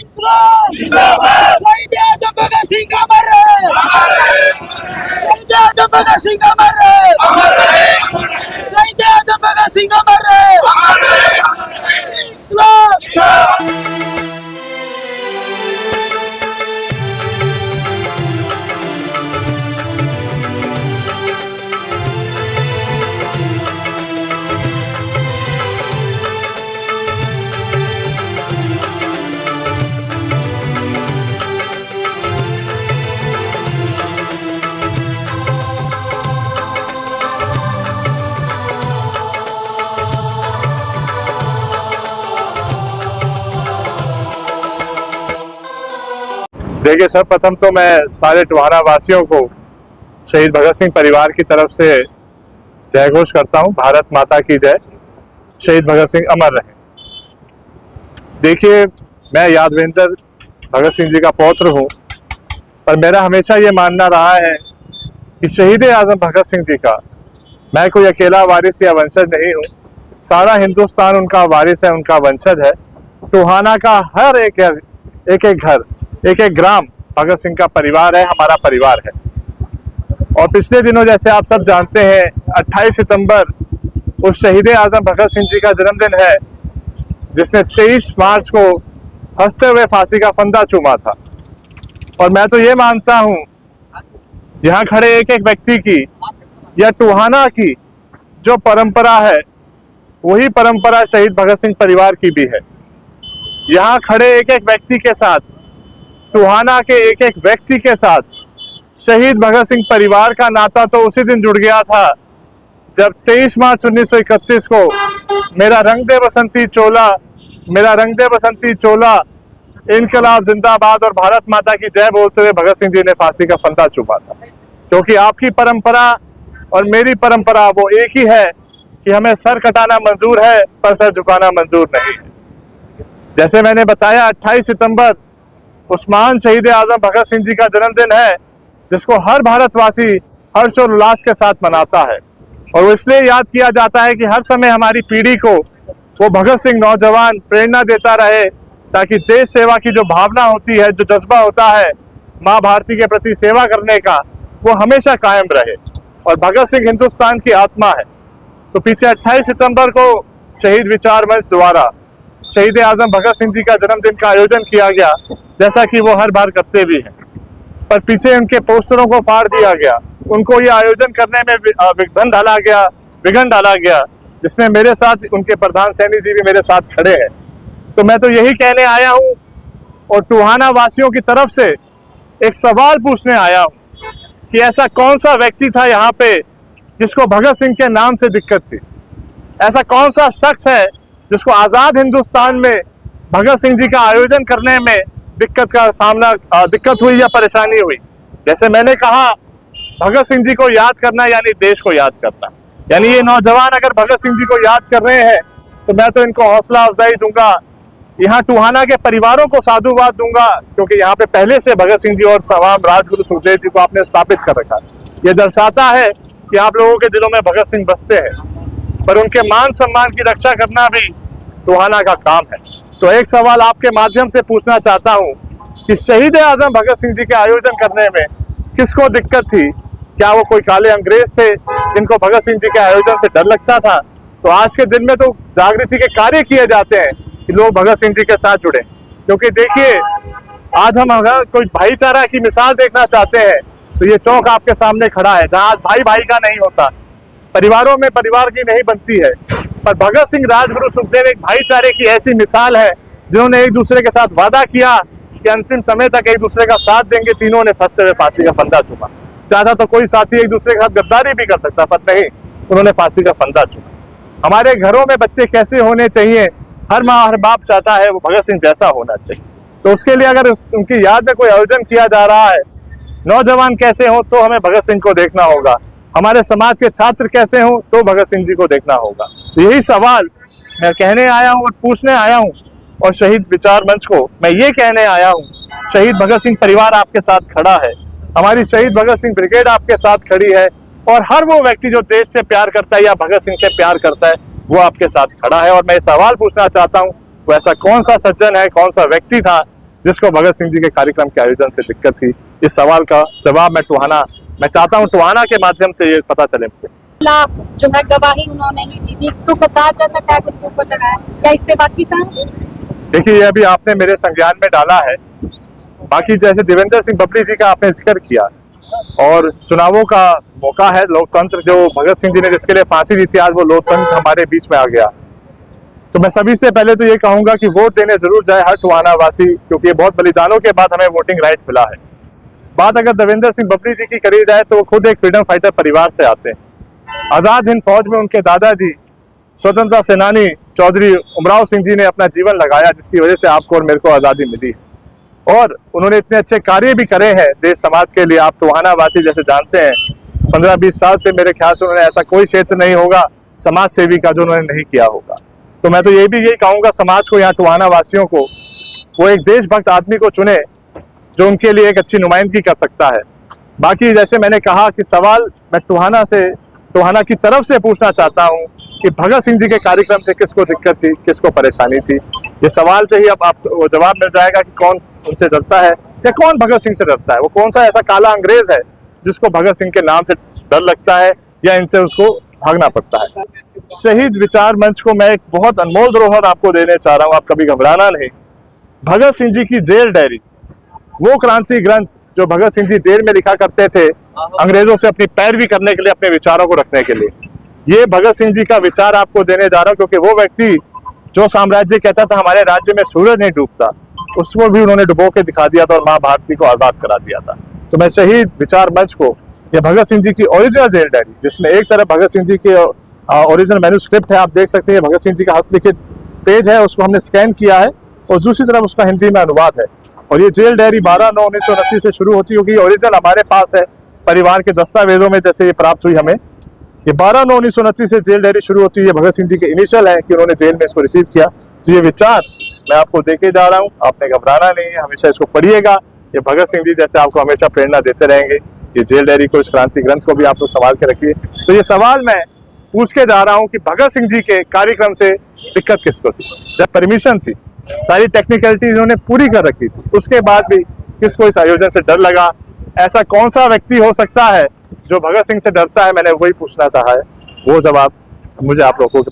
शहीद आजम भगत सिंह अमर रहे, शहीद आजम भगत सिंह अमर रहे, शहीद आजम भगत सिंह अमर रहे। देखिए, सर्वप्रथम तो मैं सारे टोहाना वासियों को शहीद भगत सिंह परिवार की तरफ से जय घोष करता हूं। भारत माता की जय। शहीद भगत सिंह अमर रहे। देखिए, मैं यादवेंद्र भगत सिंह जी का पौत्र हूं, पर मेरा हमेशा ये मानना रहा है कि शहीद आजम भगत सिंह जी का मैं कोई अकेला वारिस या वंशज नहीं हूं। सारा हिंदुस्तान उनका वारिस है, उनका वंशज है। टोहाना का हर एक घर, एक एक ग्राम भगत सिंह का परिवार है, हमारा परिवार है। और पिछले दिनों, जैसे आप सब जानते हैं, 28 सितंबर उस शहीद आजम भगत सिंह जी का जन्मदिन है, जिसने 23 मार्च को हंसते हुए फांसी का फंदा चूमा था। और मैं तो ये मानता हूं, यहाँ खड़े एक एक व्यक्ति की या टोहाना की जो परंपरा है, वही परंपरा शहीद भगत सिंह परिवार की भी है। यहाँ खड़े एक एक व्यक्ति के साथ, टोहाना के एक एक व्यक्ति के साथ शहीद भगत सिंह परिवार का नाता तो उसी दिन जुड़ गया था जब 23 मार्च 1931 को मेरा रंग दे बसंती चोला, इनकलाब जिंदाबाद और भारत माता की जय बोलते हुए भगत सिंह जी ने फांसी का फंदा चूमा था। क्योंकि आपकी परंपरा और मेरी परंपरा वो एक ही है कि हमें सर कटाना मंजूर है, पर सर झुकाना मंजूर नहीं है। जैसे मैंने बताया, 28 सितंबर उस्मान शहीद आजम भगत सिंह जी का जन्मदिन है, जिसको हर भारतवासी हर्षोल्लास के साथ मनाता है। और वो इसलिए याद किया जाता है कि हर समय हमारी पीढ़ी को वो भगत सिंह नौजवान प्रेरणा देता रहे, ताकि देश सेवा की जो भावना होती है, जो जज्बा होता है माँ भारती के प्रति सेवा करने का, वो हमेशा कायम रहे। और भगत सिंह हिंदुस्तान की आत्मा है। तो पीछे 28 सितंबर को शहीद विचार मंच द्वारा शहीद आजम भगत सिंह जी का जन्मदिन का आयोजन किया गया, जैसा कि वो हर बार करते भी हैं। पर पीछे उनके पोस्टरों को फाड़ दिया गया, उनको ये आयोजन करने में विघ्न डाला गया, जिसमें मेरे साथ उनके प्रधान सैनी जी भी मेरे साथ खड़े हैं। तो मैं तो यही कहने आया हूँ और टोहाना वासियों की तरफ से एक सवाल पूछने आया हूँ कि ऐसा कौन सा व्यक्ति था यहाँ पे जिसको भगत सिंह के नाम से दिक्कत थी? ऐसा कौन सा शख्स है जिसको आजाद हिंदुस्तान में भगत सिंह जी का आयोजन करने में दिक्कत हुई या परेशानी हुई? जैसे मैंने कहा, भगत सिंह जी को याद करना यानी देश को याद करना। यानी ये नौजवान अगर भगत सिंह जी को याद कर रहे हैं, तो मैं तो इनको हौसला अफजाई दूंगा। यहाँ टोहाना के परिवारों को साधुवाद दूंगा, क्योंकि यहाँ पे पहले से भगत सिंह जी और तमाम राजगुरु सुखदेव जी को आपने स्थापित कर रखा। ये दर्शाता है कि आप लोगों के दिलों में भगत सिंह बसते हैं, पर उनके मान सम्मान की रक्षा करना भी टोहाना का काम है। तो एक सवाल आपके माध्यम से पूछना चाहता हूँ कि शहीद आजम भगत सिंह जी के आयोजन करने में किसको दिक्कत थी? क्या वो कोई काले अंग्रेज थे जिनको भगत सिंह जी के आयोजन से डर लगता था? तो आज के दिन में तो जागृति के कार्य किए जाते हैं कि लोग भगत सिंह जी के साथ जुड़े। क्योंकि देखिए, आज हम अगर कोई भाईचारा की मिसाल देखना चाहते हैं, तो ये चौक आपके सामने खड़ा है, जहाँ भाई भाई का नहीं होता, परिवारों में परिवार की नहीं बनती है। पर भगत सिंह, राजगुरु सुखदेव एक भाईचारे की ऐसी मिसाल है, जिन्होंने एक दूसरे के साथ वादा किया कि अंतिम समय तक एक दूसरे का साथ देंगे। तीनों ने फंसते हुए फांसी का फंदा चूमा। चाहता तो कोई साथी एक दूसरे के साथ गद्दारी भी कर सकता, पर नहीं, उन्होंने फांसी का फंदा चूमा। हमारे घरों में बच्चे कैसे होने चाहिए, हर माँ हर बाप चाहता है वो भगत सिंह जैसा होना चाहिए। तो उसके लिए अगर उनकी याद में कोई आयोजन किया जा रहा है, नौजवान कैसे हो तो हमें भगत सिंह को देखना होगा, हमारे समाज के छात्र कैसे हों तो भगत सिंह जी को देखना होगा। तो यही सवाल मैं कहने आया हूँ और पूछने आया हूँ। और शहीद विचार मंच को मैं ये कहने आया हूँ, शहीद भगत सिंह परिवार आपके साथ खड़ा है, हमारी शहीद भगत सिंह ब्रिगेड आपके साथ खड़ी है, और हर वो व्यक्ति जो देश से प्यार करता है या भगत सिंह से प्यार करता है, वो आपके साथ खड़ा है। और मैं सवाल पूछना चाहता हूँ, वो ऐसा कौन सा सज्जन है, कौन सा व्यक्ति था जिसको भगत सिंह जी के कार्यक्रम के आयोजन से दिक्कत थी? इस सवाल का जवाब मैं चाहता हूं टोहाना के माध्यम से ये पता चले मुझे। खिलाफ जो है गवाही उन्होंने ही दी थी, तो गद्दार जैसा टैग उनके ऊपर लगाया, क्या इससे बाकी था? देखिए, ये अभी आपने मेरे संज्ञान में डाला है। बाकी जैसे देवेंद्र सिंह बबली जी का आपने जिक्र किया, और चुनावों का मौका है, लोकतंत्र जो भगत सिंह जी ने जिसके लिए फांसी दी थी, आज वो लोकतंत्र हमारे बीच में आ गया। तो मैं सभी से पहले तो ये कहूंगा कि वोट देने जरूर जाए हर टोहाना वासी, क्योंकि ये बहुत बलिदानों के बाद हमें वोटिंग राइट मिला है। बात अगर देवेंद्र सिंह बबली जी की करी जाए तो वो खुद एक फ्रीडम फाइटर परिवार से आते हैं। आजाद हिंद फौज में उनके दादाजी स्वतंत्रता सेनानी चौधरी उमराव सिंह जी ने अपना जीवन लगाया, जिसकी वजह से आपको और मेरे को आजादी मिली है। और उन्होंने इतने अच्छे कार्य भी करे हैं देश समाज के लिए। आप टोहाना वासी जैसे जानते हैं, 15-20 साल से मेरे ख्याल से उन्होंने ऐसा कोई क्षेत्र नहीं होगा समाज सेवी का जो उन्होंने नहीं किया होगा। तो मैं तो यही कहूंगा समाज को, यहाँ टोहाना वासियों को, वो एक देशभक्त आदमी को चुने जो उनके लिए एक अच्छी नुमाइंदगी कर सकता है। बाकी जैसे मैंने कहा कि सवाल मैं टोहाना की तरफ से पूछना चाहता हूं कि भगत सिंह जी के कार्यक्रम से किसको दिक्कत थी, किसको परेशानी थी। ये सवाल से ही अब आपको जवाब मिल जाएगा कि कौन उनसे डरता है या कौन भगत सिंह से डरता है। वो कौन सा ऐसा काला अंग्रेज है जिसको भगत सिंह के नाम से डर लगता है या इनसे उसको भागना पड़ता है। शहीद विचार मंच को मैं एक बहुत अनमोल धरोहर आपको देने चाह रहा हूँ, आप कभी घबराना नहीं। भगत सिंह जी की जेल डायरी, वो क्रांति ग्रंथ जो भगत सिंह जी जेल में लिखा करते थे अंग्रेजों से अपनी पैरवी करने के लिए, अपने विचारों को रखने के लिए, ये भगत सिंह जी का विचार आपको देने जा रहा हूं। क्योंकि वो व्यक्ति जो साम्राज्य कहता था हमारे राज्य में सूरज नहीं डूबता, उसको भी उन्होंने डुबो के दिखा दिया था और माँ भारती को आजाद करा दिया था। तो मैं शहीद विचार मंच को, ये भगत सिंह जी की ओरिजिनल जेल डायरी, जिसमें एक तरफ भगत सिंह जी के ओरिजिनल मैन्युस्क्रिप्ट है, आप देख सकते हैं, भगत सिंह जी का हस्तलिखित पेज है, उसको हमने स्कैन किया है, और दूसरी तरफ उसका हिंदी में अनुवाद है। और ये जेल डायरी 12/9/1929 से शुरू होती होगी। ओरिजिनल हमारे पास है परिवार के दस्तावेजों में, जैसे ये प्राप्त हुई हमें। ये 12/9/1929 से जेल डायरी शुरू होती है। भगत सिंह जी के इनिशियल है कि उन्होंने जेल में इसको रिसीव किया। तो ये विचार मैं आपको देके जा रहा हूँ, आपने घबराना नहीं है, हमेशा इसको पढ़िएगा। ये भगत सिंह जी जैसे आपको हमेशा प्रेरणा देते रहेंगे। ये जेल डायरी को, इस क्रांति ग्रंथ को भी आप लोग संभाल के रखिए। तो ये सवाल मैं पूछ के जा रहा हूँ कि भगत सिंह जी के कार्यक्रम से दिक्कत किसको थी? जब परमिशन थी, सारी टेक्निकलिटी इन्होंने पूरी कर रखी थी, उसके बाद भी किसको इस आयोजन से डर लगा? ऐसा कौन सा व्यक्ति हो सकता है जो भगत सिंह से डरता है? मैंने वही पूछना चाहा है, वो जवाब मुझे आप लोगों को